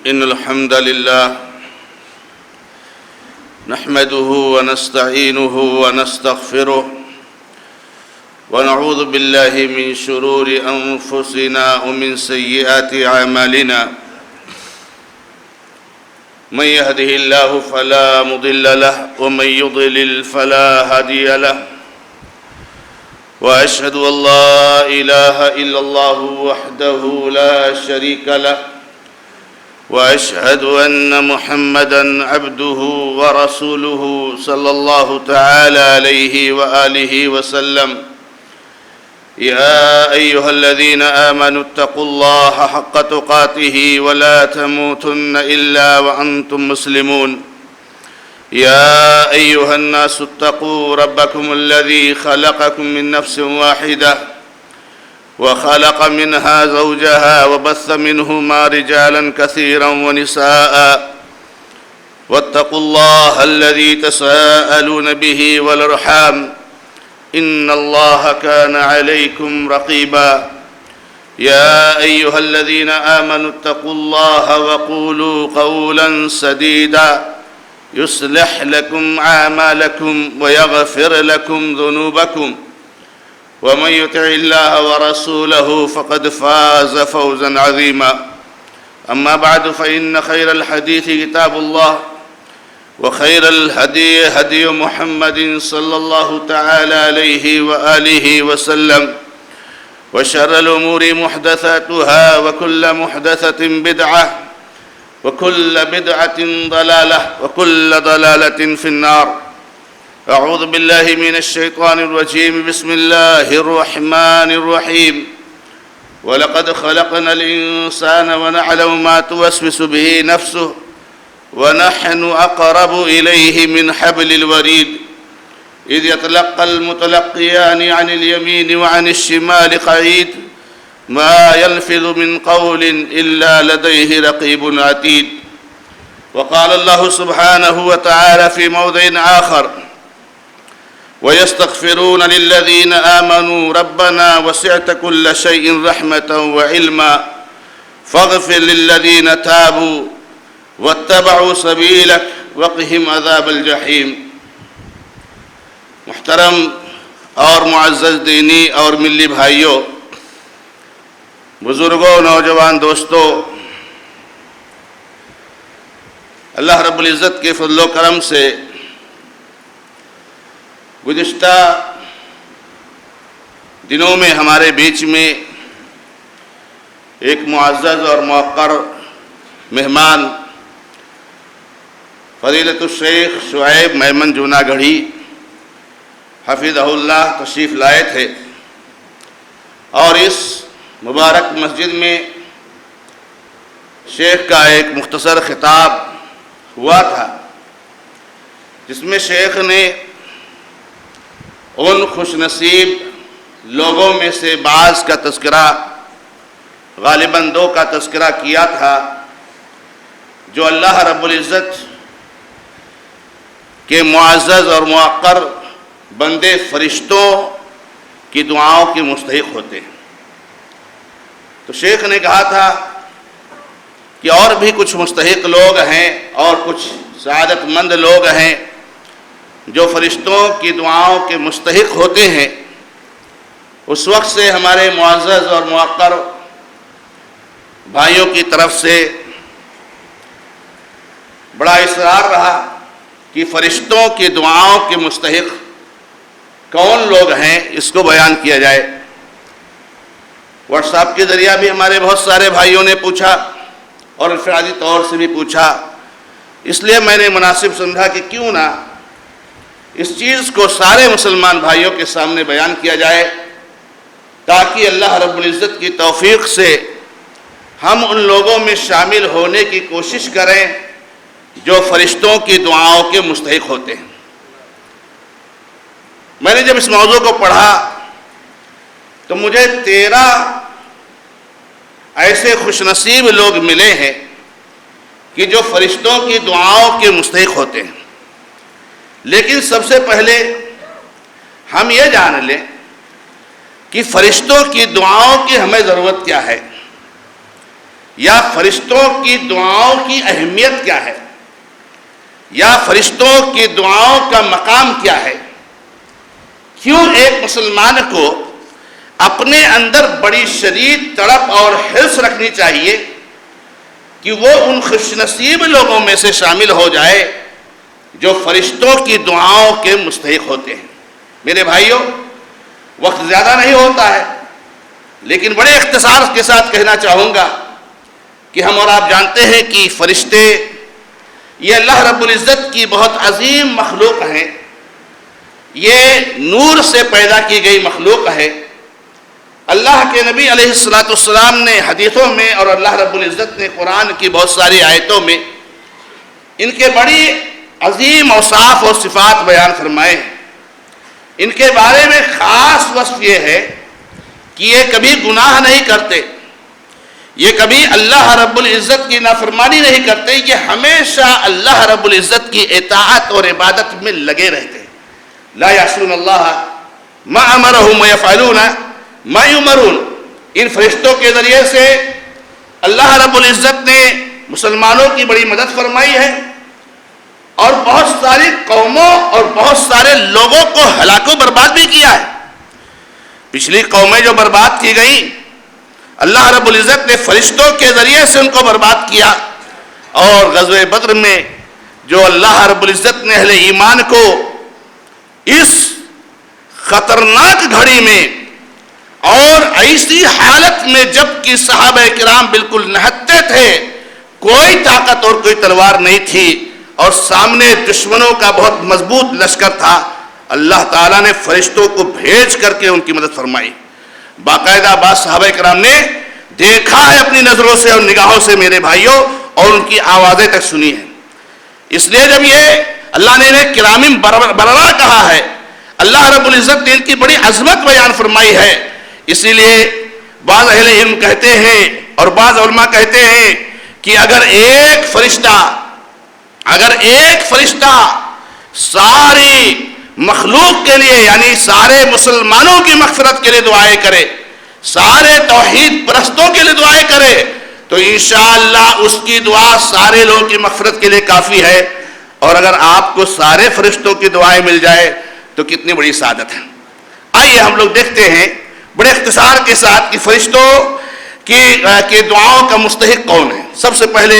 إن الحمد لله نحمده ونستعينه ونستغفره ونعوذ بالله من شرور أنفسنا ومن سيئات أعمالنا من يهده الله فلا مضل له ومن يضلل فلا هادي له وأشهد أن لا إله إلا الله وحده لا شريك له وأشهد أن محمدًا عبده ورسوله صلى الله تعالى عليه وآله وسلم يا أيها الذين آمنوا اتقوا الله حق تقاته ولا تموتن إلا وأنتم مسلمون يا أيها الناس اتقوا ربكم الذي خلقكم من نفس واحدة وخلق منها زوجها وبث منهما رجالا كثيرا ونساء واتقوا الله الذي تساءلون به والأرحام إن الله كان عليكم رقيبا يا أيها الذين آمنوا اتقوا الله وقولوا قولا سديدا يصلح لكم أعمالكم ويغفر لكم ذنوبكم ومن يطع الله ورسوله فقد فاز فوزا عظيما أما بعد فإن خير الحديث كتاب الله وخير الهدي هدي محمد صلى الله تعالى عليه وآله وسلم وشر الأمور محدثاتها وكل محدثة بدعة وكل بدعة ضلالة وكل ضلالة في النار أعوذ بالله من الشيطان الرجيم بسم الله الرحمن الرحيم ولقد خلقنا الإنسان ونعلم ما توسوس به نفسه ونحن أقرب إليه من حبل الوريد إذ يتلقى المتلقيان عن اليمين وعن الشمال قعيد ما يلفظ من قول إلا لديه رقيب عتيد وقال الله سبحانه وتعالى في موضع آخر ويستغفرون للذين آمنوا ربنا وسعت كل شيء رحمة وعلما فاغفر للذين تابوا واتبعوا سبيلك وقهم عذاب الجحیم۔ محترم اور معزز دینی اور ملی بھائیوں، بزرگوں، نوجوان دوستوں، اللہ رب العزت کے فضل و کرم سے گزشتہ دنوں میں ہمارے بیچ میں ایک معزز اور موقر مہمان فضیلت الشیخ شعیب میمن جوناگڑھی حفظہ اللہ تشریف لائے تھے، اور اس مبارک مسجد میں شیخ کا ایک مختصر خطاب ہوا تھا، جس میں شیخ نے ان خوش نصیب لوگوں میں سے بعض کا تذکرہ، غالباً 2 کا تذکرہ کیا تھا، جو اللہ رب العزت کے معزز اور موقر بندے فرشتوں کی دعاؤں کے مستحق ہوتے ہیں۔ تو شیخ نے کہا تھا کہ اور بھی کچھ مستحق لوگ ہیں اور کچھ سعادت مند لوگ ہیں جو فرشتوں کی دعاؤں کے مستحق ہوتے ہیں۔ اس وقت سے ہمارے معزز اور موقر بھائیوں کی طرف سے بڑا اصرار رہا کہ فرشتوں کی دعاؤں کے مستحق کون لوگ ہیں، اس کو بیان کیا جائے۔ واٹس ایپ کے ذریعہ بھی ہمارے بہت سارے بھائیوں نے پوچھا اور انفرادی طور سے بھی پوچھا، اس لیے میں نے مناسب سمجھا کہ کیوں نہ اس چیز کو سارے مسلمان بھائیوں کے سامنے بیان کیا جائے، تاکہ اللہ رب العزت کی توفیق سے ہم ان لوگوں میں شامل ہونے کی کوشش کریں جو فرشتوں کی دعاؤں کے مستحق ہوتے ہیں۔ میں نے جب اس موضوع کو پڑھا تو مجھے 13 ایسے خوش نصیب لوگ ملے ہیں کہ جو فرشتوں کی دعاؤں کے مستحق ہوتے ہیں۔ لیکن سب سے پہلے ہم یہ جان لیں کہ فرشتوں کی دعاؤں کی ہمیں ضرورت کیا ہے۔ یا فرشتوں کی دعاؤں کی اہمیت کیا ہے، یا فرشتوں کی دعاؤں کا مقام کیا ہے، کیوں ایک مسلمان کو اپنے اندر بڑی شدید تڑپ اور حرص رکھنی چاہیے کہ وہ ان خوش نصیب لوگوں میں سے شامل ہو جائے جو فرشتوں کی دعاؤں کے مستحق ہوتے ہیں۔ میرے بھائیوں، وقت زیادہ نہیں ہوتا ہے، لیکن بڑے اختصار کے ساتھ کہنا چاہوں گا کہ ہم اور آپ جانتے ہیں کہ فرشتے یہ اللہ رب العزت کی بہت عظیم مخلوق ہیں، یہ نور سے پیدا کی گئی مخلوق ہے۔ اللہ کے نبی علیہ السلام نے حدیثوں میں اور اللہ رب العزت نے قرآن کی بہت ساری آیتوں میں ان کے بڑی عظیم اوصاف اور صفات بیان فرمائے ہیں۔ ان کے بارے میں خاص وصف یہ ہے کہ یہ کبھی گناہ نہیں کرتے، یہ کبھی اللہ رب العزت کی نافرمانی نہیں کرتے، یہ ہمیشہ اللہ رب العزت کی اطاعت اور عبادت میں لگے رہتے ہیں۔ لا یعصون اللہ ما امرهم ویفعلون ما یؤمرون۔ ان فرشتوں کے ذریعے سے اللہ رب العزت نے مسلمانوں کی بڑی مدد فرمائی ہے اور بہت ساری قوموں اور بہت سارے لوگوں کو ہلاک و برباد بھی کیا ہے۔ پچھلی قومیں جو برباد کی گئیں، اللہ رب العزت نے فرشتوں کے ذریعے سے ان کو برباد کیا، اور غزوہ بدر میں جو اللہ رب العزت نے اہل ایمان کو اس خطرناک گھڑی میں اور ایسی حالت میں جب کہ صحابہ کرام بالکل نہتے تھے، کوئی طاقت اور کوئی تلوار نہیں تھی اور سامنے دشمنوں کا بہت مضبوط لشکر تھا، اللہ تعالیٰ نے فرشتوں کو بھیج کر کے ان کی مدد فرمائی۔ باقاعدہ بعض صحابہ کرام نے دیکھا ہے اپنی نظروں سے اور نگاہوں سے میرے بھائیوں، اور ان کی آوازیں تک سنی ہیں۔ اس لیے جب یہ اللہ نے انہیں کرام بررہ کہا ہے، اللہ رب العزت نے ان کی بڑی عظمت بیان فرمائی ہے، اسی لیے بعض اہل علم کہتے ہیں اور بعض علماء کہتے ہیں کہ اگر ایک فرشتہ ساری مخلوق کے لیے، یعنی سارے مسلمانوں کی مغفرت کے لیے دعائیں کرے، سارے توحید پرستوں کے لیے دعائیں کرے، تو انشاءاللہ اس کی دعا سارے لوگوں کی مغفرت کے لیے کافی ہے۔ اور اگر آپ کو سارے فرشتوں کی دعائیں مل جائے تو کتنی بڑی سعادت ہے۔ آئیے ہم لوگ دیکھتے ہیں بڑے اختصار کے ساتھ کہ فرشتوں کی دعاؤں کا مستحق کون ہے۔ سب سے پہلے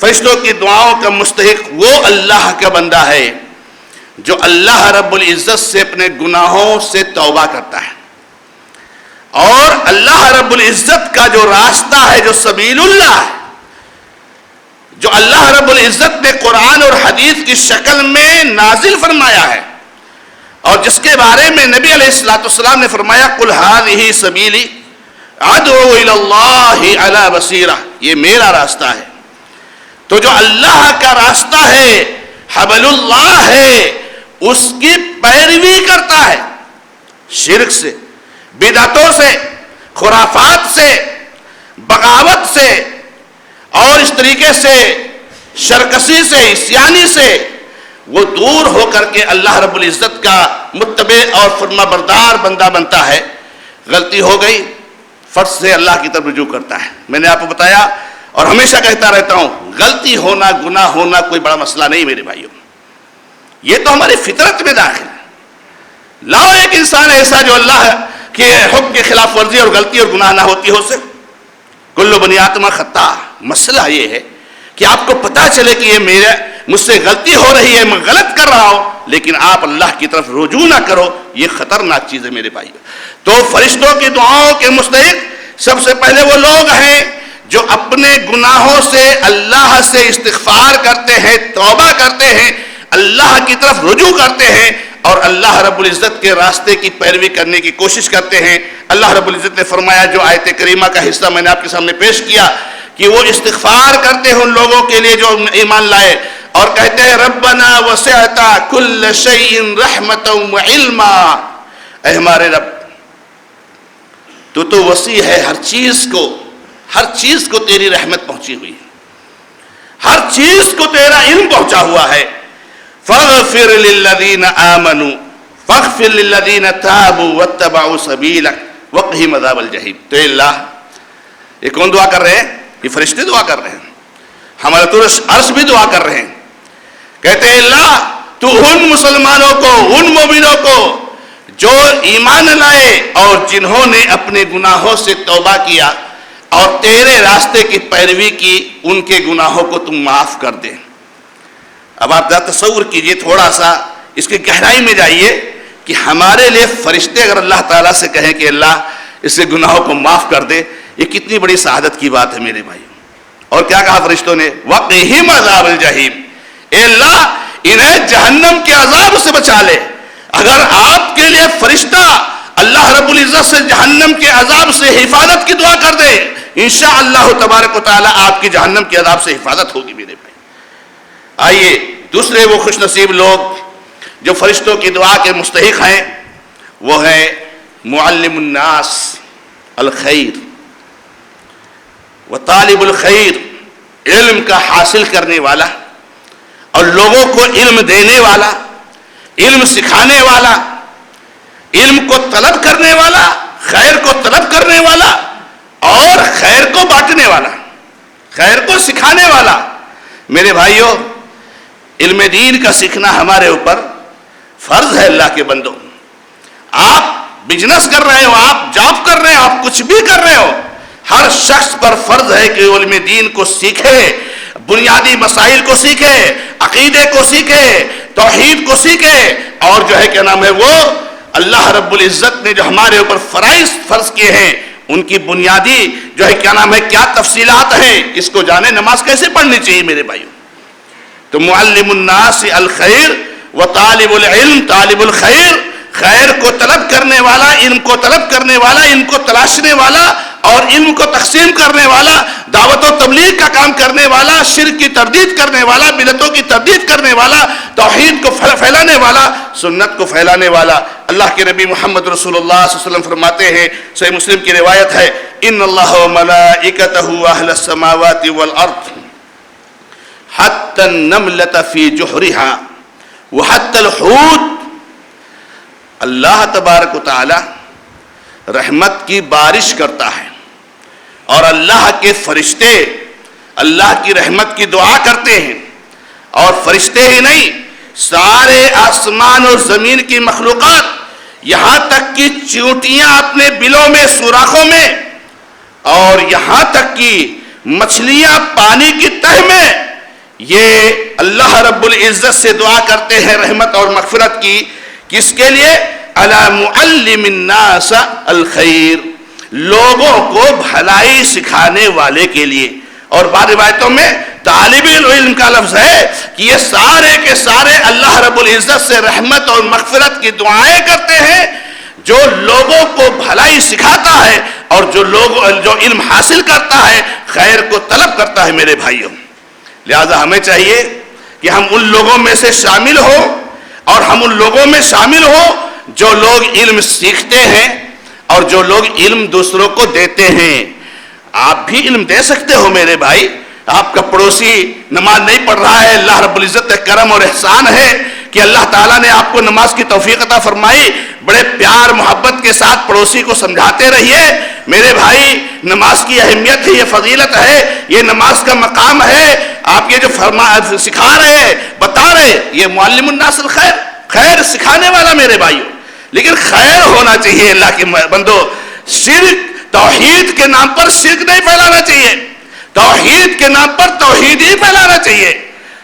فرشتوں کی دعاؤں کا مستحق وہ اللہ کا بندہ ہے جو اللہ رب العزت سے اپنے گناہوں سے توبہ کرتا ہے، اور اللہ رب العزت کا جو راستہ ہے، جو سبیل اللہ ہے، جو اللہ رب العزت نے قرآن اور حدیث کی شکل میں نازل فرمایا ہے، اور جس کے بارے میں نبی علیہ السلام نے فرمایا قُلْ هَذِهِ سَبِيلِي أَدْعُو إِلَى اللَّهِ عَلَى بَصِيرَةٍ، یہ میرا راستہ ہے۔ تو جو اللہ کا راستہ ہے، حبل اللہ ہے، اس کی پیروی کرتا ہے، شرک سے، بدعتوں سے، خرافات سے، بغاوت سے اور اس طریقے سے شرکسی سے، عصیانی سے وہ دور ہو کر کے اللہ رب العزت کا متبع اور فرما بردار بندہ بنتا ہے۔ غلطی ہو گئی، فرض سے اللہ کی طرف رجوع کرتا ہے۔ میں نے آپ کو بتایا اور ہمیشہ کہتا رہتا ہوں، غلطی ہونا، گناہ ہونا کوئی بڑا مسئلہ نہیں میرے بھائیوں، یہ تو ہماری فطرت میں داخل ہے۔ لاؤ ایک انسان ایسا جو اللہ کے حکم کے خلاف ورزی اور غلطی اور گناہ نہ ہوتی ہو سے، کل بنی آدم خطا۔ مسئلہ یہ ہے کہ آپ کو پتا چلے کہ یہ مجھ سے غلطی ہو رہی ہے، میں غلط کر رہا ہوں، لیکن آپ اللہ کی طرف رجوع نہ کرو، یہ خطرناک چیز ہے میرے بھائی۔ تو فرشتوں کی دعاؤں کے مستحق سب سے پہلے وہ لوگ ہیں جو اپنے گناہوں سے اللہ سے استغفار کرتے ہیں، توبہ کرتے ہیں، اللہ کی طرف رجوع کرتے ہیں اور اللہ رب العزت کے راستے کی پیروی کرنے کی کوشش کرتے ہیں۔ اللہ رب العزت نے فرمایا، جو آیت کریمہ کا حصہ میں نے آپ کے سامنے پیش کیا، کہ وہ استغفار کرتے ہیں ان لوگوں کے لیے جو ایمان لائے، اور کہتے ہیں ربنا وسعت کل شیء رحمتا وعلما، اے ہمارے رب تو وسیع ہے، ہر چیز کو تیری رحمت پہنچی ہوئی ہے، ہر چیز کو تیرا علم پہنچا ہوا ہے۔ فاغفر للذین آمنوا فاغفر للذین تابوا واتبعوا سبیلک وقہم عذاب الجحیم۔ تو اللہ یہ کون دعا کر رہے ہیں؟ یہ فرشتے دعا کر رہے ہیں، حملۃ العرش بھی دعا کر رہے ہیں، کہتے ہیں اللہ تو ان مسلمانوں کو، ان مومنوں کو جو ایمان لائے اور جنہوں نے اپنے گناہوں سے توبہ کیا اور تیرے راستے کی پیروی کی، ان کے گناہوں کو تم معاف کر دے۔ اب آپ ذرا تصور کیجئے، تھوڑا سا اس کی گہرائی میں جائیے کہ ہمارے لیے فرشتے اگر اللہ تعالیٰ سے کہیں کہ اللہ اس کے گناہوں کو معاف کر دے، یہ کتنی بڑی سعادت کی بات ہے میرے بھائیوں۔ اور کیا کہا فرشتوں نے؟ وَقِهِمْ عَذَابَ الْجَحِيمِ، اے اللہ انہیں جہنم کے عذاب سے بچا لے۔ اگر آپ کے لیے فرشتہ اللہ رب العزت سے جہنم کے عذاب سے حفاظت کی دعا کر دے، انشاءاللہ تبارک و تعالی آپ کی جہنم کے عذاب سے حفاظت ہوگی میرے بھائی۔ آئیے دوسرے وہ خوش نصیب لوگ جو فرشتوں کی دعا کے مستحق ہیں، وہ ہے معلم الناس الخیر و طالب الخیر، علم کا حاصل کرنے والا اور لوگوں کو علم دینے والا، علم سکھانے والا، علم کو طلب کرنے والا، خیر کو طلب کرنے والا اور خیر کو بانٹنے والا، خیر کو سکھانے والا۔ میرے بھائیوں، علم دین کا سیکھنا ہمارے اوپر فرض ہے اللہ کے بندوں۔ آپ بزنس کر رہے ہو، آپ جاب کر رہے ہو، آپ کچھ بھی کر رہے ہو، ہر شخص پر فرض ہے کہ علم دین کو سیکھے، بنیادی مسائل کو سیکھے، عقیدے کو سیکھے، توحید کو سیکھے، اور جو ہے کیا نام ہے وہ اللہ رب العزت نے جو ہمارے اوپر فرائض فرض کیے ہیں ان کی بنیادی جو ہے کیا نام ہے کیا تفصیلات ہیں اس کو جانے۔ نماز کیسے پڑھنی چاہیے میرے بھائیوں؟ تو معلم الناس الخیر و طالب العلم طالب الخیر، خیر کو طلب کرنے والا، علم کو طلب کرنے والا، علم کو تلاشنے والا اور علم کو تقسیم کرنے والا، دعوت و تبلیغ کا کام کرنے والا، شرک کی تردید کرنے والا، بدعتوں کی تردید کرنے والا، توحید کو پھیلانے والا، سنت کو پھیلانے والا۔ اللہ کے نبی محمد رسول اللہ صلی اللہ علیہ وسلم فرماتے ہیں، صحیح مسلم کی روایت ہے، ان اللہ و ملائکتہ اہل السماوات والارض حتی النملۃ فی جحرہا وحتی الحوت، اللہ تبارک و تعالی رحمت کی بارش کرتا ہے اور اللہ کے فرشتے اللہ کی رحمت کی دعا کرتے ہیں، اور فرشتے ہی نہیں سارے آسمان اور زمین کی مخلوقات، یہاں تک کہ چیونٹیاں اپنے بلوں میں سوراخوں میں، اور یہاں تک کہ مچھلیاں پانی کی تہ میں، یہ اللہ رب العزت سے دعا کرتے ہیں رحمت اور مغفرت کی۔ کس کے لیے؟ علی معلم الناس الخیر، لوگوں کو بھلائی سکھانے والے کے لیے۔ اور بعض روایتوں میں طالب العلم کا لفظ ہے کہ یہ سارے کے سارے اللہ رب العزت سے رحمت اور مغفرت کی دعائیں کرتے ہیں، جو لوگوں کو بھلائی سکھاتا ہے اور جو علم حاصل کرتا ہے، خیر کو طلب کرتا ہے میرے بھائیوں۔ لہذا ہمیں چاہیے کہ ہم ان لوگوں میں سے شامل ہوں، اور ہم ان لوگوں میں شامل ہوں جو لوگ علم سیکھتے ہیں اور جو لوگ علم دوسروں کو دیتے ہیں۔ آپ بھی علم دے سکتے ہو میرے بھائی۔ آپ کا پڑوسی نماز نہیں پڑھ رہا ہے، اللہ رب العزت کا کرم اور احسان ہے کہ اللہ تعالیٰ نے آپ کو نماز کی توفیق عطا فرمائی۔ بڑے پیار محبت کے ساتھ پڑوسی کو سمجھاتے رہیے، میرے بھائی نماز کی اہمیت ہے، یہ فضیلت ہے، یہ نماز کا مقام ہے۔ آپ یہ جو سکھا رہے ہیں، بتا رہے، یہ معلم الناس الخیر، خیر سکھانے والا میرے بھائیوں۔ لیکن خیر ہونا چاہیے اللہ کے بندو، شرک توحید کے نام پر شرک نہیں پھیلانا چاہیے، توحید کے نام پر توحید ہی پھیلانا چاہیے،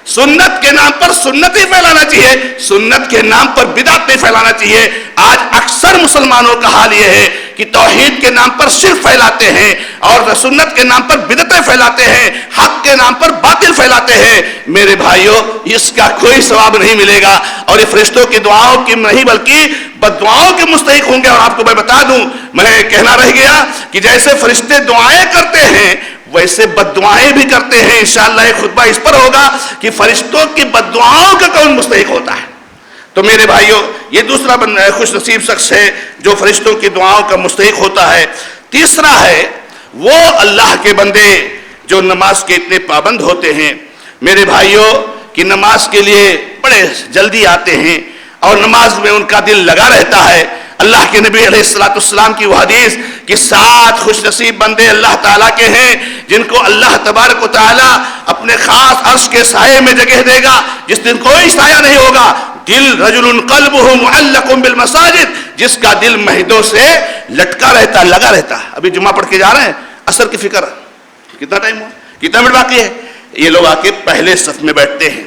سنت کے نام پر سنت ہی پھیلانا چاہیے، سنت کے نام پر بدعت نہیں پھیلانا چاہیے۔ آج اکثر مسلمانوں کا حال یہ ہے کہ توحید کے نام پر شرک پھیلاتے ہیں اور سنت کے نام پر بدعتیں پھیلاتے ہیں، حق کے نام پر باطل پھیلاتے ہیں۔ میرے بھائیوں اس کا کوئی ثواب نہیں ملے گا، اور یہ فرشتوں کی دعاؤں کی نہیں بلکہ بد دعاؤں کے مستحق ہوں گے۔ اور آپ کو میں بتا دوں، میں کہنا رہ گیا کہ جیسے فرشتے دعائیں کرتے ہیں ویسے بد دعائیں بھی کرتے ہیں۔ انشاءاللہ ایک خطبہ اس پر ہوگا کہ فرشتوں کی بد دعاؤں کا کون مستحق ہوتا ہے۔ تو میرے بھائیوں یہ دوسرا خوش نصیب شخص ہے جو فرشتوں کی دعاؤں کا مستحق ہوتا ہے۔ تیسرا ہے وہ اللہ کے بندے جو نماز کے اتنے پابند ہوتے ہیں میرے بھائیوں کہ نماز کے لیے بڑے جلدی آتے ہیں اور نماز میں ان کا دل لگا رہتا ہے اللہ کے نبی علیہ السلام کی وہ حدیث کہ 7 خوش نصیب بندے اللہ تعالیٰ کے ہیں جن کو اللہ تبارک و تعالیٰ اپنے خاص عرش کے سائے میں جگہ دے گا جس دن کوئی سایہ نہیں ہوگا. دل رجل قلبہ معلق بالمساجد، جس کا دل مسجدوں سے لٹکا رہتا، لگا رہتا. ابھی جمعہ پڑھ کے جا رہے ہیں، عصر کی فکر، کتنا ٹائم ہوا، کتنا منٹ باقی ہے، یہ لوگ آ کے پہلے صف میں بیٹھتے ہیں.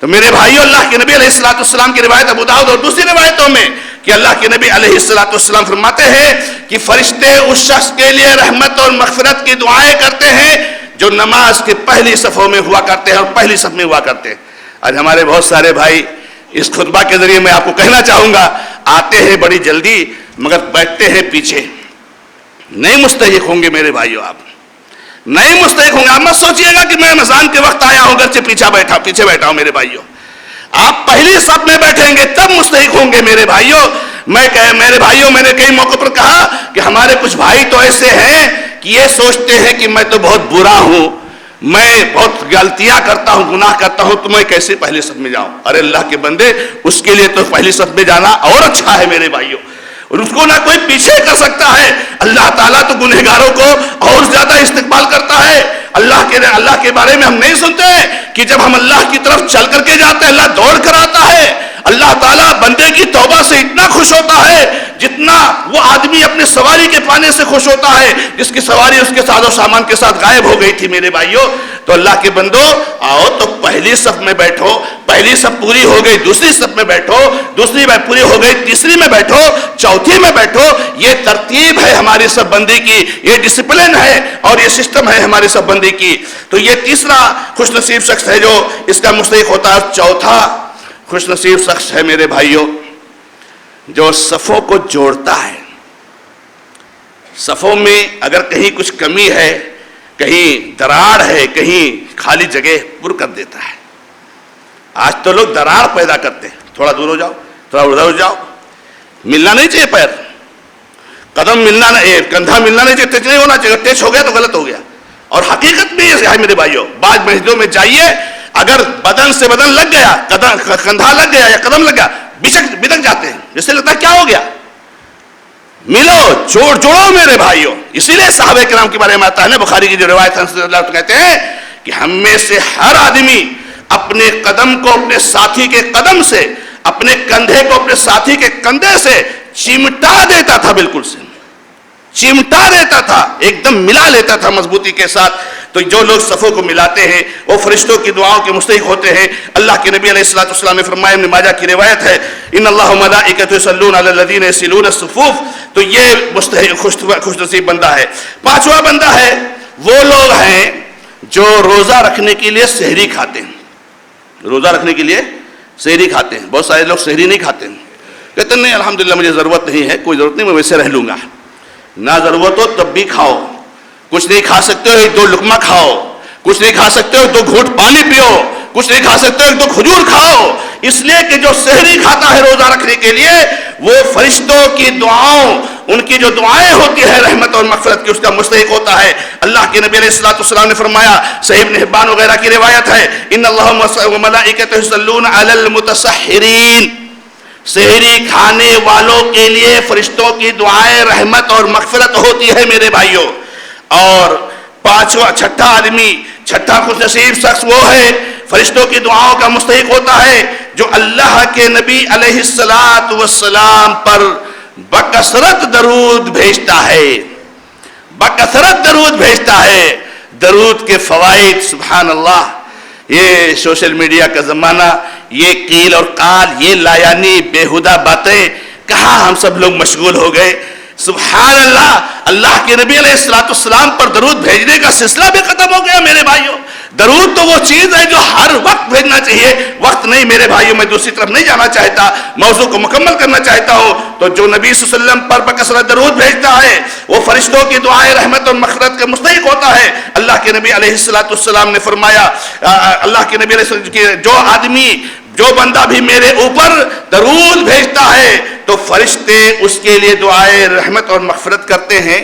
تو میرے بھائیو، اللہ کے نبی علیہ السلام کی روایت ابو داؤد اور دوسری روایتوں میں کہ اللہ کے نبی علیہ السلام فرماتے ہیں کہ فرشتے اس شخص کے لیے رحمت اور مغفرت کی دعائیں کرتے ہیں جو نماز کے پہلی صفوں میں ہوا کرتے ہیں اور پہلی صف میں ہوا کرتے ہیں. آج ہمارے بہت سارے بھائی، اس خطبہ کے ذریعے میں آپ کو کہنا چاہوں گا، آتے ہیں بڑی جلدی مگر بیٹھتے ہیں پیچھے. نہیں مستحق ہوں گے میرے بھائیو، آپ نہیں مستحق ہوں گے. آپ مت سوچئے گا کہ میں رمضان کے وقت آیا ہوں گرچہ پیچھے بیٹھا ہوں. میرے بھائیو، آپ پہلی صف میں بیٹھیں گے تب مستحق ہوں گے میرے بھائیو. میرے بھائیو، میں نے کئی موقع پر کہا کہ ہمارے کچھ بھائی تو ایسے ہیں کہ یہ سوچتے ہیں کہ میں تو بہت برا ہوں، میں بہت غلطیاں کرتا ہوں، گناہ کرتا ہوں، تو میں کیسے پہلی صف میں جاؤں. ارے اللہ کے بندے، اس کے لیے تو پہلی صف میں جانا اور اچھا ہے میرے بھائیو. اور اس کو نہ کوئی پیچھے کر سکتا ہے. اللہ تعالیٰ تو گنہگاروں کو اور زیادہ استقبال کرتا ہے. اللہ کے بارے میں ہم نہیں سنتے کہ جب ہم اللہ کی طرف چل کر کے جاتے ہیں اللہ دوڑ کر آتا ہے. اللہ تعالیٰ بندے کی توبہ سے اتنا خوش ہوتا ہے جتنا وہ آدمی اپنے سواری کے پانے سے خوش ہوتا ہے جس کی سواری اس کے ساز و سامان کے ساتھ غائب ہو گئی تھی. میرے بھائیو، تو اللہ کے بندو، آؤ تو پہلی صف میں بیٹھو. پہلی صف پوری ہو گئی، دوسری صف میں بیٹھو. دوسری پوری ہو گئی، تیسری میں بیٹھو، چوتھی میں بیٹھو. یہ ترتیب ہے ہماری صف بندی کی، یہ ڈسپلن ہے اور یہ سسٹم ہے ہماری صف بندی کی. تو یہ تیسرا خوش نصیب شخص ہے جو اس کا مستحق ہوتا ہے. چوتھا خوش نصیب شخص ہے میرے بھائیوں جو صفوں کو جوڑتا ہے. صفوں میں اگر کہیں کچھ کمی ہے، کہیں دراڑ ہے، کہیں خالی جگہ پر کر دیتا ہے. آج تو لوگ دراڑ پیدا کرتے ہیں. تھوڑا دور ہو جاؤ، تھوڑا ادھر ہو جاؤ. ملنا نہیں چاہیے پیر، قدم ملنا نہیں، کندھا ملنا نہیں چاہیے، ٹچ نہیں ہونا چاہیے. ٹچ ہو گیا تو غلط ہو گیا. اور حقیقت میں یہ ہے میرے بھائیوں، بعض مسجدوں میں جائیے، اگر بدن سے بدن لگ گیا، کندھا لگ گیا یا قدم لگ گیا، بدک جاتے ہیں. جس سے لگتا ہے کیا ہو گیا. ملو، جوڑو میرے بھائیوں. اسی لیے صحابہ کرام کے بارے میں آتا ہے نا، بخاری کی جو روایت ہے، کہتے ہیں کہ ہم میں سے ہر آدمی اپنے قدم کو اپنے ساتھی کے قدم سے، اپنے کندھے کو اپنے ساتھی کے کندھے سے چمٹا دیتا تھا. بالکل سے چمٹا دیتا تھا، ایک دم ملا لیتا تھا مضبوطی کے ساتھ. تو جو لوگ صفوں کو ملاتے ہیں وہ فرشتوں کی دعاؤں کے مستحق ہوتے ہیں. اللہ کے نبی علیہ السلام نے فرمایا، ابن ماجہ کی روایت ہے، ان اللہ وملائکۃہ یصلون علی الذین یصلون الصفوف. تو یہ مستحق خوش نصیب بندہ ہے. پانچواں بندہ ہے، وہ لوگ ہیں جو روزہ رکھنے کے لیے سحری کھاتے ہیں. روزہ رکھنے کے لیے سحری کھاتے ہیں. بہت سارے لوگ سحری نہیں کھاتے ہیں، کہتے ہیں نہیں الحمدللہ مجھے ضرورت نہیں ہے، کوئی ضرورت نہیں، میں ویسے رہ لوں گا. نہ ضرورت ہو تب بھی کھاؤ. کچھ نہیں کھا سکتے ہو، 1-2 لقمہ کھاؤ. کچھ نہیں کھا سکتے ہو، 1-2 گھونٹ پانی پیو. کچھ نہیں کھا سکتے ہو، 1-2 کھجور کھاؤ. اس لیے کہ جو سحری کھاتا ہے روزہ رکھنے کے لیے، وہ فرشتوں کی دعاؤں، ان کی جو دعائیں ہوتی ہے رحمت اور مغفرت کی، اس کا مستحق ہوتا ہے. اللہ کے نبی علیہ السلام نے فرمایا، صحیح ابن حبان وغیرہ کی روایت ہے، ان اللہ وملائکۃہ یصلون علی المتسحرین. سحری کھانے والوں کے لیے فرشتوں کی دعائیں رحمت اور مغفرت ہوتی ہے میرے بھائیوں. اور چھٹا خوش نصیب شخص وہ ہے، فرشتوں کی دعاؤں کا مستحق ہوتا ہے، جو اللہ کے نبی علیہ السلام پر بکثرت درود بھیجتا ہے. بکثرت درود بھیجتا ہے. درود کے فوائد، سبحان اللہ. یہ سوشل میڈیا کا زمانہ، یہ قیل اور قال، یہ لایانی بیہودہ باتیں، کہاں ہم سب لوگ مشغول ہو گئے. سبحان اللہ، اللہ کے نبی علیہ السلام پر درود بھیجنے کا سلسلہ بھی ختم ہو گیا میرے بھائیوں. درود تو وہ چیز ہے جو ہر وقت بھیجنا چاہیے. وقت نہیں میرے بھائیوں، میں دوسری طرف نہیں جانا چاہتا، موضوع کو مکمل کرنا چاہتا ہوں. تو جو نبی صلی اللہ علیہ وسلم پر بکثرت درود بھیجتا ہے وہ فرشتوں کی دعائیں رحمت اور مغفرت کا مستحق ہوتا ہے. اللہ کے نبی علیہ السلام نے فرمایا، اللہ کے نبی علیہ السلام کہ جو بندہ بھی میرے اوپر درود بھیجتا ہے تو فرشتے اس کے لیے دعائیں رحمت اور مغفرت کرتے ہیں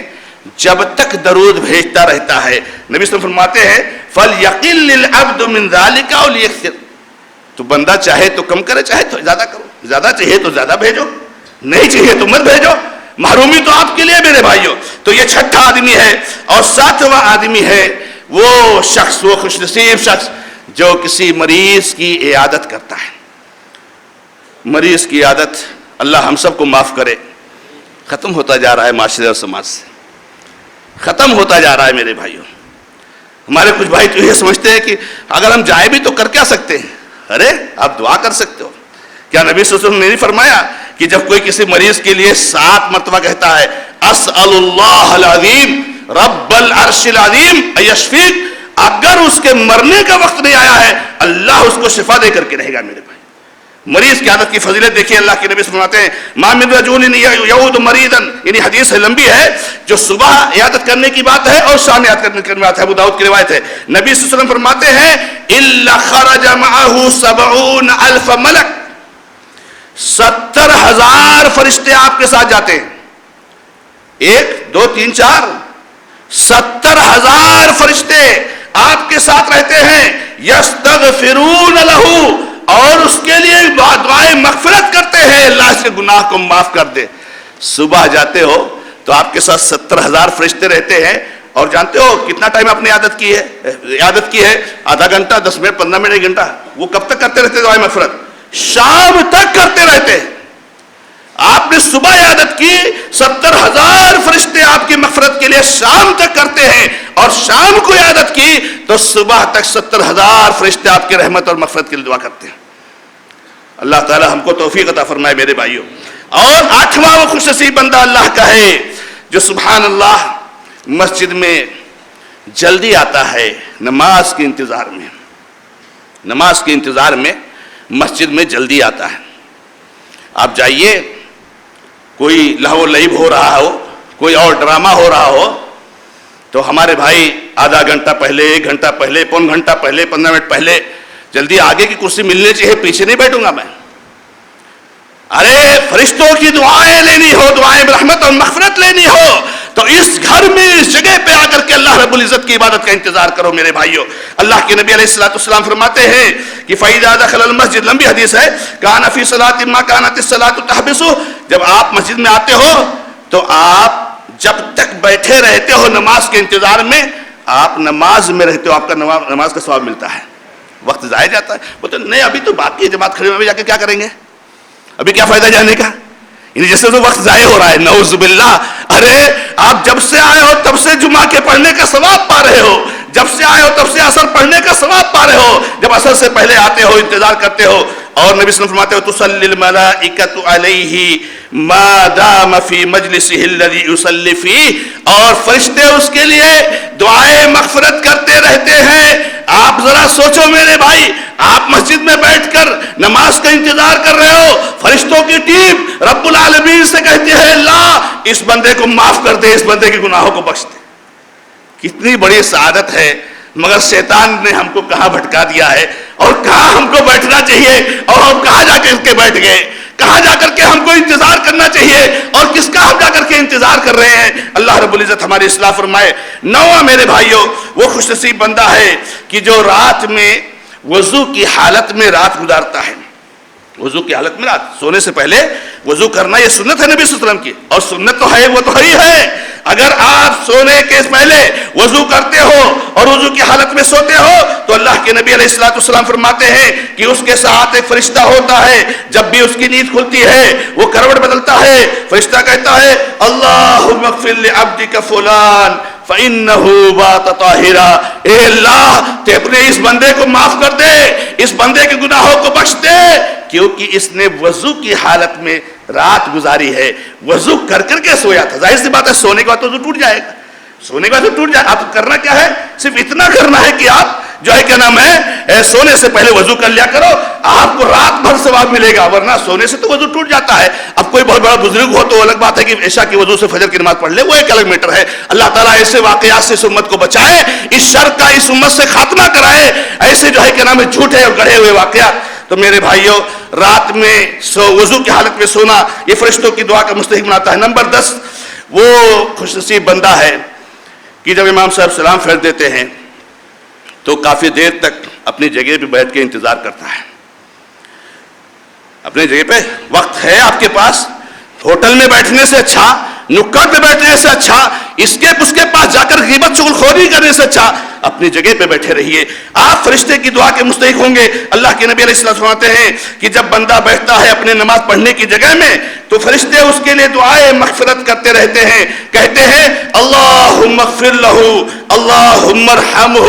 جب تک درود بھیجتا رہتا ہے. نبی صلی اللہ علیہ وسلم فرماتے ہیں، فَلْيَقِلِّ الْعَبْدُ مِنْ ذَلِكَ أَوْ لِيَكْثِرْ. تو بندہ چاہے تو کم کرے، چاہے تو زیادہ کرو. زیادہ چاہیے تو زیادہ بھیجو، نہیں چاہیے تو مت بھیجو، محرومی تو آپ کے لیے میرے بھائیوں۔ تو یہ چھٹا آدمی ہے۔ اور ساتواں آدمی ہے وہ شخص، وہ خوش نصیب شخص جو کسی مریض کی عیادت کرتا ہے۔ مریض کی عیادت، اللہ ہم سب کو معاف کرے، ختم ہوتا جا رہا ہے معاشرے اور سماج سے، ختم ہوتا جا رہا ہے میرے بھائیوں۔ ہمارے کچھ بھائی تو یہ سمجھتے ہیں کہ اگر ہم جائیں بھی تو کر کیا سکتے ہیں؟ ارے آپ دعا کر سکتے ہو۔ کیا نبی صلی اللہ علیہ وسلم نے نہیں فرمایا کہ جب کوئی کسی مریض کے لیے 7 مرتبہ کہتا ہے اسأل اللہ العظیم رب العرش العظیم ایشفیک، اگر اس کے مرنے کا وقت نہیں آیا ہے اللہ اس کو شفا دے کر کے رہے گا میرے بھائی۔ مریض کی عادت کی فضیلت دیکھیے، اللہ کے نبی فرماتے ہیں ما من رجل یعود مریضا، یعنی حدیث لمبی ہے، جو صبح عیادت کرنے کی بات ہے اور شام عیادت کرنے کی بات ہے، ابو داؤد کی روایت ہے۔ نبی صلی اللہ علیہ وسلم فرماتے ہیں الا خرج معه 70,000 ملک، 70,000 فرشتے آپ کے ساتھ جاتے ہیں، 1 2 3 4 70,000 فرشتے آپ کے ساتھ رہتے ہیں، یستغفرون له، اور اس کے لیے دعائیں مغفرت کرتے ہیں، اللہ اس کے گناہ کو معاف کر دے۔ صبح جاتے ہو تو آپ کے ساتھ 70,000 فرشتے رہتے ہیں، اور جانتے ہو کتنا ٹائم آپ نے عادت کی ہے؟ آدھا گھنٹہ، 10 منٹ، 15 منٹ، 1 گھنٹہ۔ وہ کب تک کرتے رہتے دعائیں مغفرت؟ شام تک کرتے رہتے ہیں۔ آپ نے صبح عیادت کی، 70,000 فرشتے آپ کی مغفرت کے لیے شام تک کرتے ہیں، اور شام کو عیادت کی تو صبح تک 70,000 فرشتے آپ کی رحمت اور مغفرت کے لیے دعا کرتے ہیں۔ اللہ تعالی ہم کو توفیق عطا فرمائے میرے بھائیوں۔ اور 8واں وہ خوش نصیب بندہ اللہ کا ہے جو سبحان اللہ مسجد میں جلدی آتا ہے، نماز کے انتظار میں، نماز کے انتظار میں مسجد میں جلدی آتا ہے۔ آپ جائیے، کوئی لہو لعب ہو رہا ہو، کوئی اور ڈرامہ ہو رہا ہو، تو ہمارے بھائی آدھا گھنٹہ پہلے، 1 گھنٹہ پہلے، پون گھنٹہ پہلے، 15 منٹ پہلے جلدی آگے کی کرسی ملنے چاہیے، پیچھے نہیں بیٹھوں گا میں۔ ارے فرشتوں کی دعائیں لینی ہو، دعائیں رحمت اور مغفرت لینی ہو تو اس گھر میں، اس جگہ پہ آ کر کے اللہ رب العزت کی عبادت کا انتظار کرو میرے بھائیوں۔ اللہ کے نبی علیہ السلام فرماتے ہیں کہ فَإِذَا دَخَلَ الْمَسْجِدَ، لمبی حدیث ہے، كَانَ فِي صَلَاةٍ مَا كَانَتِ الصَّلَاةُ تَحْبِسُ، جب آپ مسجد میں آتے ہو تو آپ جب تک بیٹھے رہتے ہو نماز کے انتظار میں، آپ نماز میں رہتے ہو، آپ کا نماز کا ثواب ملتا ہے، وقت ضائع جاتا ہے۔ وہ تو نہیں، ابھی تو باقی جماعت کھڑی، ابھی جا کے کیا کریں گے، ابھی کیا فائدہ جانے کا، یعنی جیسے تو وقت ضائع ہو رہا ہے، نعوذ باللہ۔ ارے آپ جب سے آئے ہو تب سے جمعہ کے پڑھنے کا ثواب پا رہے ہو، جب سے آئے ہو تب سے عصر پڑھنے کا ثواب پا رہے ہو، جب عصر سے پہلے آتے ہو انتظار کرتے ہو۔ اور نبی صلی اللہ علیہ وسلم فرماتے ہو تُصَلِّ الْمَلَائِكَةُ عَلَيْهِ مَا دَامَ فِي مَجْلِسِهِ الَّذِي يُصَلِّ فِيهِ، اور فرشتے اس کے لیے دعائیں مغفرت کرتے رہتے ہیں۔ آپ ذرا سوچو میرے بھائی، آپ مسجد میں بیٹھ کر نماز کا انتظار کر رہے ہو، فرشتوں کی ٹیم رب العالمین سے کہتی ہے اللہ اس بندے کو معاف کر دے، اس بندے کے گناہوں کو بخش دے۔ کتنی بڑی سعادت ہے، مگر شیطان نے ہم کو کہاں بھٹکا دیا ہے، اور کہاں ہم کو بیٹھنا چاہیے، اور ہم کہاں جا کر کے بیٹھ گئے، کہاں جا کر کے ہم کو انتظار کرنا چاہیے، اور کس کا ہم جا کر کے انتظار کر رہے ہیں۔ اللہ رب العزت ہماری اصلاح فرمائے۔ 9واں میرے بھائیوں وہ خوش نصیب بندہ ہے کہ جو رات میں وضو کی حالت میں رات گزارتا ہے۔ وضو کی حالت میں رات، سونے سے پہلے وضو کرنا یہ سنت ہے نبی صلی اللہ علیہ وسلم کی، اور سنت تو ہے، وہ تو ہی ہے۔ اگر آپ سونے کے پہلے وضو کرتے ہو اور وضو کی حالت میں سوتے ہو تو اللہ کے نبی علیہ السلام فرماتے ہیں کہ اس کے ساتھ ایک فرشتہ ہوتا ہے، جب بھی اس کی نیند کھلتی ہے وہ کروٹ بدلتا ہے، فرشتہ کہتا ہے اللہم اغفر لعبدک فلان فَإِنَّهُ بَاتَ طَاهِرًا، اے اللہ تے اپنے اس بندے کو معاف کر دے، اس بندے کے گناہوں کو بخش دے، کیونکہ اس نے وضو کی حالت میں رات گزاری ہے، وضو کر کر کے سویا تھا۔ ظاہر سی بات ہے سونے کے بعد تو وضو ٹوٹ جائے گا، سونے کے بعد تو ٹوٹ جائے گا۔ آپ کرنا کیا ہے، صرف اتنا کرنا ہے کہ آپ جو ہے کیا نام ہے سونے سے پہلے وضو کر لیا کرو، آپ کو رات بھر ثواب ملے گا، ورنہ سونے سے تو وضو ٹوٹ جاتا ہے۔ اب کوئی بہت بڑا بزرگ ہو تو الگ بات ہے کہ عشاء کی وضو سے فجر کی نماز پڑھ لے، وہ ایک الگ میٹر ہے۔ اللہ تعالیٰ ایسے واقعات سے اس امت کو بچائے، اس شر کا اس امت سے خاتمہ کرائے، ایسے جو ہے کیا نام ہے جھوٹے اور گڑھے ہوئے واقعات۔ تو میرے بھائیوں رات میں وضو کی حالت میں سونا یہ فرشتوں کی دعا کا مستحق بناتا ہے۔ نمبر 10 وہ خوش نصیب بندہ ہے کہ جب امام صاحب سلام پھیر دیتے ہیں تو کافی دیر تک اپنی جگہ پہ بیٹھ کے انتظار کرتا ہے۔ اپنی جگہ پہ وقت ہے آپ کے پاس ہوٹل میں بیٹھنے سے اچھا، نکڑ پہ بیٹھنے سے اچھا، اس کے پاس جا کر غیبت چغلخوری کرنے سے اچھا اپنی جگہ پہ بیٹھے رہیے، آپ فرشتے کی دعا کے مستحق ہوں گے۔ اللہ کے نبی علیہ السلام فرماتے ہیں کہ جب بندہ بیٹھتا ہے اپنے نماز پڑھنے کی جگہ میں تو فرشتے اس کے لیے دعائے مغفرت کرتے رہتے ہیں، کہتے ہیں اللہم اغفر لہ، اللہم ارحمہ،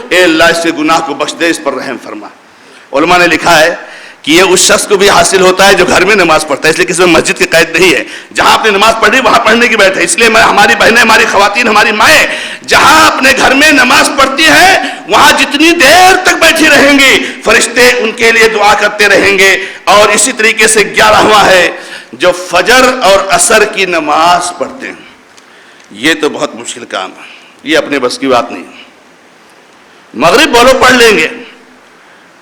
اے اللہ اس کے گناہ کو بخش دے، اس پر رحم فرما۔ علماء نے لکھا ہے کہ یہ اس شخص کو بھی حاصل ہوتا ہے جو گھر میں نماز پڑھتا ہے، اس لیے کسی میں مسجد کی قید نہیں ہے، جہاں اپنی نماز پڑھ رہی وہاں پڑھنے کی بیٹھ ہے۔ اس لیے ہماری بہنیں، ہماری خواتین، ہماری مائیں جہاں اپنے گھر میں نماز پڑھتی ہیں وہاں جتنی دیر تک بیٹھی رہیں گی فرشتے ان کے لیے دعا کرتے رہیں گے۔ اور اسی طریقے سے 11واں ہے جو فجر اور عصر کی نماز پڑھتے ہیں، یہ تو بہت مشکل کام ہے، یہ اپنے بس کی بات نہیں۔ مغرب بولو پڑھ لیں گے،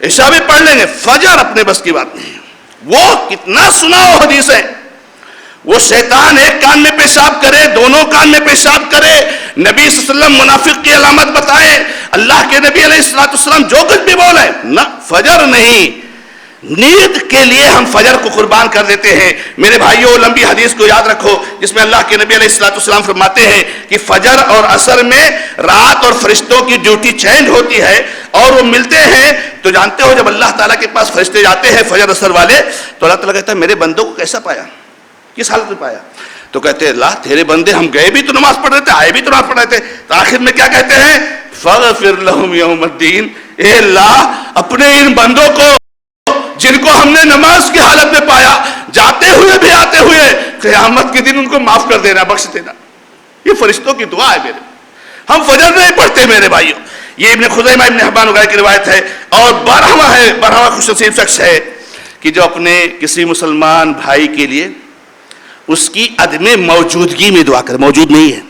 عشاء بھی پڑھ لیں گے، فجر اپنے بس کی بات نہیں۔ وہ کتنا سنا ہو حدیث ہے، وہ شیطان ایک کان میں پیشاب کرے، دونوں کان میں پیشاب کرے، نبی صلی اللہ علیہ وسلم منافق کی علامت بتائے، اللہ کے نبی علیہ السلام جو کچھ بھی بولے، نہ فجر نہیں۔ نیند کے لیے ہم فجر کو قربان کر دیتے ہیں۔ میرے بھائیوں، لمبی حدیث کو یاد رکھو جس میں اللہ کے نبی علیہ السلام فرماتے ہیں کہ فجر اور عصر میں رات اور فرشتوں کی ڈیوٹی چینج ہوتی ہے اور وہ ملتے ہیں۔ تو جانتے ہو جب اللہ تعالیٰ کے پاس فرشتے جاتے ہیں فجر عصر والے تو اللہ تعالیٰ کہتا ہے میرے بندوں کو کیسا پایا، کس حالت میں پایا؟ تو کہتے ہیں اللہ تیرے بندے ہم گئے بھی تو نماز پڑھ رہے تھے، آئے بھی تو نماز پڑھ رہے تھے۔ تو آخر میں کیا کہتے ہیں؟ فاغفر لہم یوم الدین، اے اللہ اپنے ان بندوں کو جن کو ہم نے نماز کی حالت میں پایا، جاتے ہوئے بھی آتے ہوئے، قیامت کے دن ان کو معاف کر دینا، بخش دینا۔ یہ فرشتوں کی دعا ہے میرے۔ ہم فجر نہیں پڑھتے میرے بھائیوں، یہ ابن خزیمہ ابن حبان وغیرہ کی روایت ہے۔ اور 12واں خوش نصیب شخص ہے کہ جو اپنے کسی مسلمان بھائی کے لیے اس کی عدم موجودگی میں دعا کرے، موجود نہیں ہے،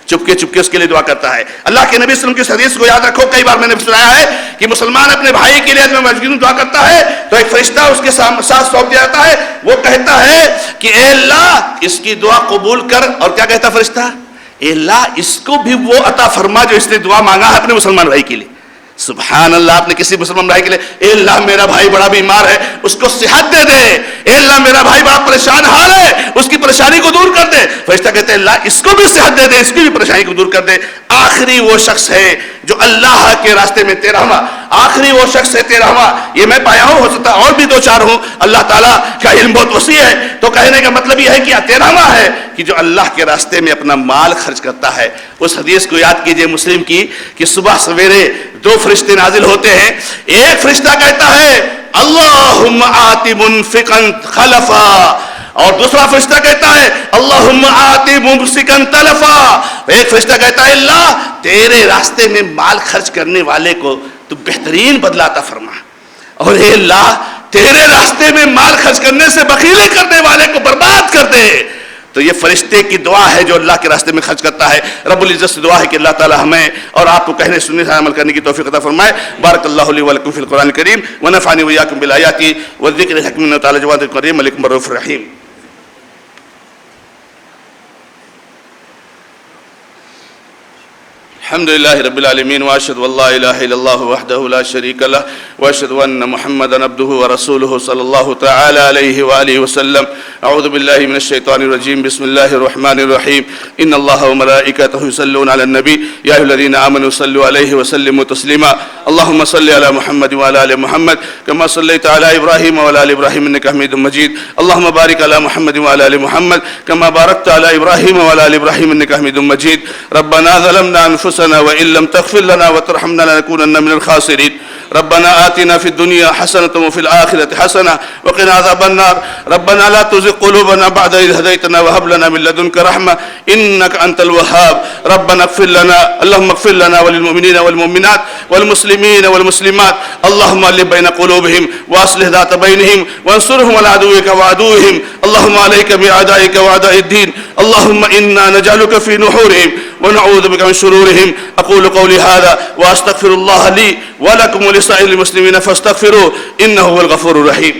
چپکے چپکے اس کے لیے دعا کرتا ہے۔ اللہ کے نبی صلی اللہ علیہ وسلم کی اس حدیث کو یاد رکھو، کئی بار میں نے سنایا ہے کہ مسلمان اپنے بھائی کے لیے عدم موجودگی میں دعا کرتا ہے تو ایک فرشتہ اس کے ساتھ سونپ دیا جاتا ہے، وہ کہتا ہے کہ اے اللہ اس کی دعا قبول کر، اور کیا کہتا فرشتہ؟ اے اللہ اس کو بھی وہ عطا فرما جو اس نے دعا مانگا ہے اپنے مسلمان بھائی کے لیے۔ سبحان اللہ، آپ نے کسی مسلمان بھائی کے لیے اے اللہ میرا بھائی بڑا بیمار ہے اس کو صحت دے دے، اے اللہ میرا بھائی بڑا پریشان حال ہے اس کی پریشانی کو دور کر دے، فرشتہ کہتے ہیں اللہ اس کو بھی صحت دے دے، اس کی بھی پریشانی کو دور کر دے۔ آخری وہ شخص ہے جو اللہ کے راستے میں 13واں، آخری وہ شخص ہے 13واں۔ یہ میں پایا ہوں، ہو سکتا اور بھی 2-4 ہوں، اللہ تعالیٰ کا علم بہت وسیع ہے، تو کہنے کا مطلب یہ ہے کہ 13واں ہے کہ جو اللہ کے راستے میں اپنا مال خرچ کرتا ہے۔ اس حدیث کو یاد کیجئے مسلم کی کہ صبح سویرے 2 فرشتے نازل ہوتے ہیں، ایک فرشتہ کہتا ہے اللہم آتی منفقا خلفا، اور دوسرا فرشتہ کہتا ہے اللہم آتی ممسکا تلفا۔ ایک فرشتہ کہتا ہے اللہ تیرے راستے میں مال خرچ کرنے والے کو تو بہترین بدلہ عطا فرما، اور اے اللہ تیرے راستے میں مال خرچ کرنے سے بخیلی کرنے والے کو برباد کر دے۔ تو یہ فرشتے کی دعا ہے جو اللہ کے راستے میں خرچ کرتا ہے۔ رب العزت سے دعا ہے کہ اللہ تعالی ہمیں اور آپ کو کہنے سننے سے عمل کرنے کی توفیق عطا فرمائے۔ بارک اللہ لی و لکم فی القرآن الکریم ونفعنی و ایاکم بالآیات والذکر الحکیم انہ تعالی جواد الکریم ملک رؤوف رحیم۔ الحمد للہ رب العالمین واشهد ان لا الہ الا اللہ وحدہ لا شریک لہ واشهد ان محمدا عبدہ ورسولہ صلی اللہ تعالی علیہ وآلہ وسلم۔ اعوذ باللہ من الشیطان الرجیم، بسم اللہ الرحمن الرحیم۔ ان اللہ وملائکتہ یصلون علی النبی یا ایھا الذین آمنوا صلوا علیہ وسلموا تسلیما۔ اللہم صل علی محمد وعلی آل محمد کما صلیت علی ابراہیم وعلی آل ابراہیم انک حمید مجید۔ اللہم بارک علی محمد وعلی آل محمد کما بارکت علی ابراہیم وعلی آل ابراہیم انک حمید مجید۔ ربنا ظلمنا انفسنا وإن لم تغفر لنا وترحمنا لنكونن من الخاسرين۔ ربنا آتنا في الدنيا حسنة وفي الآخرة حسنة وقنا عذاب النار۔ ربنا لا تزغ قلوبنا بعد إذ هديتنا وهب لنا من لدنك رحمة إنك أنت الوهاب۔ ربنا اغفر لنا، اللهم اغفر لنا وللمؤمنين والمؤمنات والمسلمين والمسلمات، اللهم ألف بين قلوبهم وأصلح ذات بينهم وانصرهم على عدوك وعدوهم، اللهم عليك بأعدائك وأعداء الدين، اللهم إنا نجعلك في نحورهم ونعوذ بك من شرورهم۔ أقول قولي هذا وأستغفر الله لي ولكم ولسائر المسلمين فاستغفروه إنه هو الغفور الرحيم۔